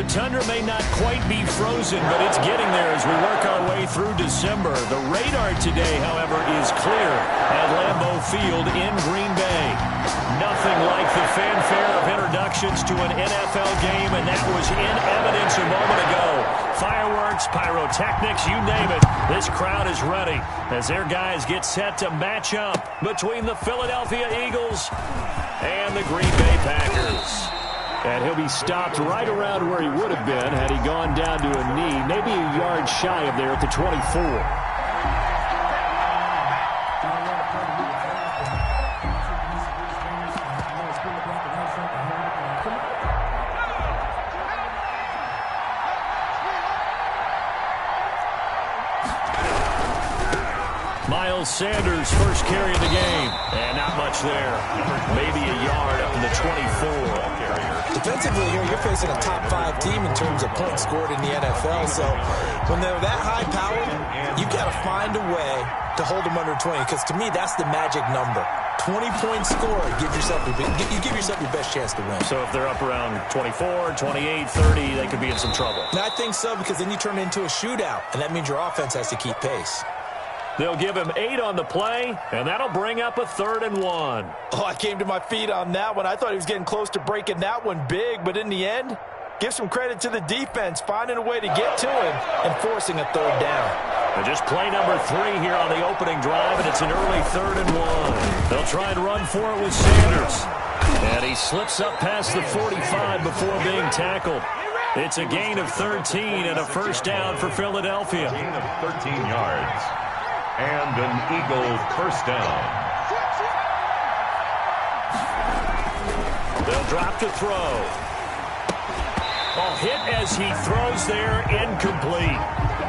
the tundra may not quite be frozen, but it's getting there as we work our way through December. The radar today, however, is clear at Lambeau Field in Green Bay. Nothing like the fanfare of introductions to an NFL game, and that was in evidence a moment ago. Fireworks, pyrotechnics, you name it. This crowd is ready as their guys get set to match up between the Philadelphia Eagles and the Green Bay Packers. And he'll be stopped right around where he would have been had he gone down to a knee, maybe a yard shy of there at the 24. Sanders first carry of the game, and not much there. Maybe a yard up in the 24. Defensively here, you're facing a top 5 team in terms of points scored in the NFL, so when they're that high powered, you got to find a way to hold them under 20, because to me, that's the magic number. 20 points scored, you give yourself your best chance to win. So if they're up around 24, 28, 30, they could be in some trouble. And I think so, because then you turn it into a shootout, and that means your offense has to keep pace. They'll give him 8 on the play, and that'll bring up a 3rd and 1. Oh, I came to my feet on that one. I thought he was getting close to breaking that one big, but in the end, give some credit to the defense, finding a way to get to him and forcing a 3rd down. And just play number 3 here on the opening drive, and it's an early 3rd and 1. They'll try and run for it with Sanders. And he slips up past the 45 before being tackled. It's a gain of 13 and a first down for Philadelphia. Gain of 13 yards. And an Eagle first down. They'll drop to throw. Ball hit as he throws there, incomplete.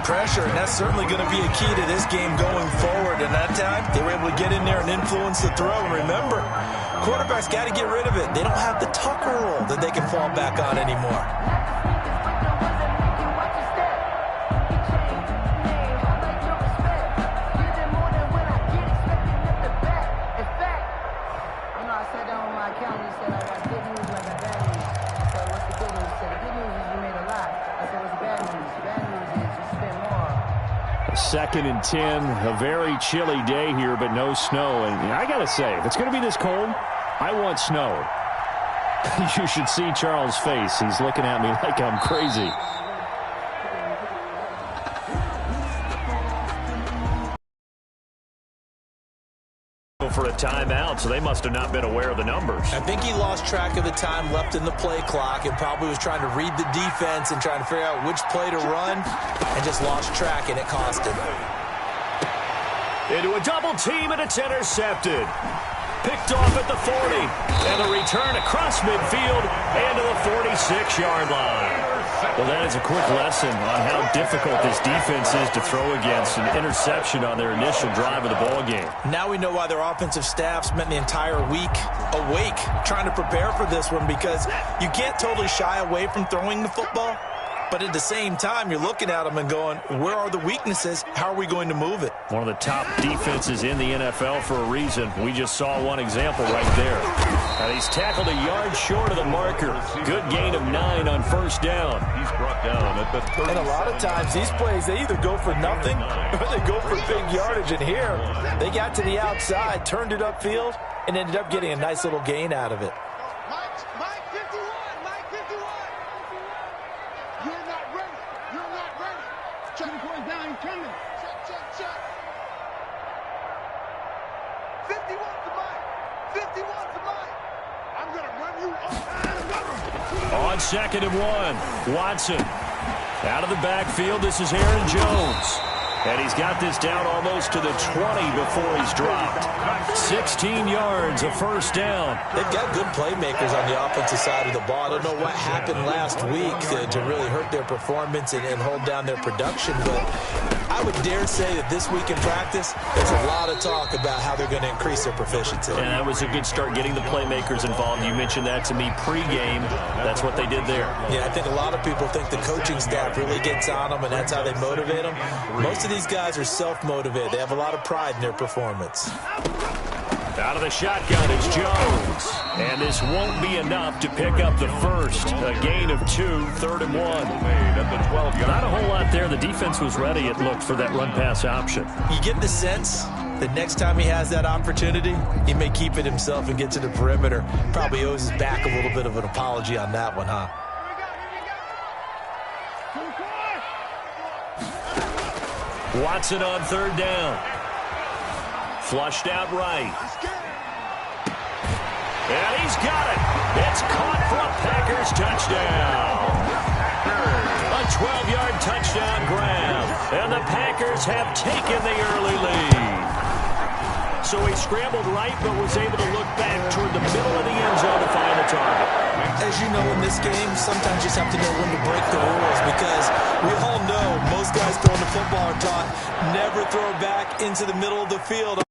Pressure, and that's certainly going to be a key to this game going forward. And that time, they were able to get in there and influence the throw. And remember, quarterbacks got to get rid of it. They don't have the Tucker roll that they can fall back on anymore. Second and 10, a very chilly day here, but no snow. And I got to say, if it's going to be this cold, I want snow. You should see Charles' face. He's looking at me like I'm crazy. For a timeout, so they must have not been aware of the numbers. I think he lost track of the time left in the play clock and probably was trying to read the defense and trying to figure out which play to run and just lost track, and it cost him. Into a double team, and it's intercepted. Picked off at the 40, and a return across midfield and to the 46-yard line. Well, that is a quick lesson on how difficult this defense is to throw against. An interception on their initial drive of the ball game. Now we know why their offensive staff spent the entire week awake trying to prepare for this one, because you can't totally shy away from throwing the football. But at the same time, you're looking at them and going, where are the weaknesses? How are we going to move it? One of the top defenses in the NFL for a reason. We just saw one example right there. And he's tackled a yard short of the marker. Good gain of 9 on first down. He's brought down at the 30. And a lot of times, these plays, they either go for nothing or they go for big yardage. And here, they got to the outside, turned it upfield, and ended up getting a nice little gain out of it. On 2nd and 1, Watson. Out of the backfield, this is Aaron Jones. And he's got this down almost to the 20 before he's dropped. 16 yards, a first down. They've got good playmakers on the offensive side of the ball. I don't know what happened last week to really hurt their performance and hold down their production, but I would dare say that this week in practice, there's a lot of talk about how they're going to increase their proficiency. And that was a good start, getting the playmakers involved. You mentioned that to me pregame. That's what they did there. Yeah, I think a lot of people think the coaching staff really gets on them, and that's how they motivate them. Most of these guys are self-motivated. They have a lot of pride in their performance. Out of the shotgun is Jones. And this won't be enough to pick up the first. A gain of 2, 3rd and 1. Not a whole lot there. The defense was ready, it looked, for that run-pass option. You get the sense that next time he has that opportunity, he may keep it himself and get to the perimeter. Probably owes his back a little bit of an apology on that one, huh? Watson on 3rd down. Flushed out right. And he's got it. It's caught for a Packers touchdown. A 12-yard touchdown grab. And the Packers have taken the early lead. So he scrambled right, but was able to look back toward the middle of the end zone to find the target. As you know, in this game, sometimes you just have to know when to break the rules, because we all know most guys throwing the football are taught never throw back into the middle of the field.